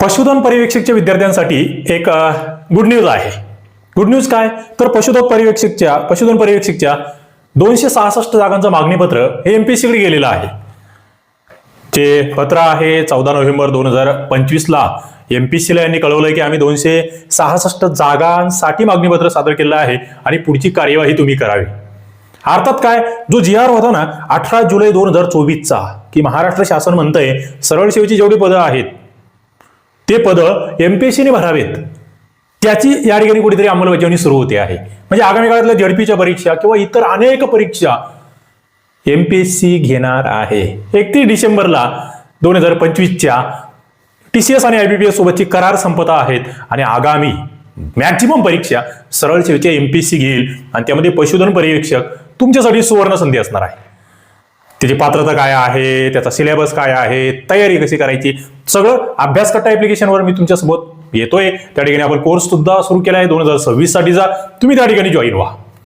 पशुधन पर्यवेक्षकच्या विद्यार्थ्यांसाठी एक गुड न्यूज आहे. गुड न्यूज काय तर पशुधन पर्यवेक्षकच्या 266 जागांचं मागणीपत्र हे एमपीएससी कडे गेलेलं आहे. जे पत्र आहे 14 नोव्हेंबर 2025 ला एमपीएससी ला यांनी कळवलंय की आम्ही 266 जागांसाठी मागणीपत्र सादर केलं आहे आणि पुढची कार्यवाही तुम्ही करावी. अर्थात काय जो जी.आर. होता ना 18 जुलै 2024 की महाराष्ट्र शासन म्हणतंय सरळ सेवेची जेवढी पदं आहेत ते पदं एमपीएससीने भरावेत, त्याची या ठिकाणी कुठेतरी अंमलबजावणी सुरू होते आहे. म्हणजे आगामी काळातल्या झडपीच्या परीक्षा किंवा इतर अनेक परीक्षा एमपीएससी घेणार आहे. 31 डिसेंबरला 2025 टीसीएस आणि आयबीपीएस सोबतची करार संपत आहेत आणि आगामी मॅक्झिमम परीक्षा सरळ सेवेच्या एमपीएससी घेईल आणि त्यामध्ये पशुधन पर्यवेक्षक तुमच्यासाठी सुवर्ण संधी असणार आहे. त्याची पात्रता काय आहे, त्याचा सिलेबस काय आहे, तयारी कशी करायची, सगळं अभ्यासकट्टा ऍप्लिकेशनवर मी तुमच्यासोबत येतोय. त्या ठिकाणी आपण कोर्स सुद्धा सुरू केला आहे 2026 साठीचा. तुम्ही त्या ठिकाणी जॉईन व्हा.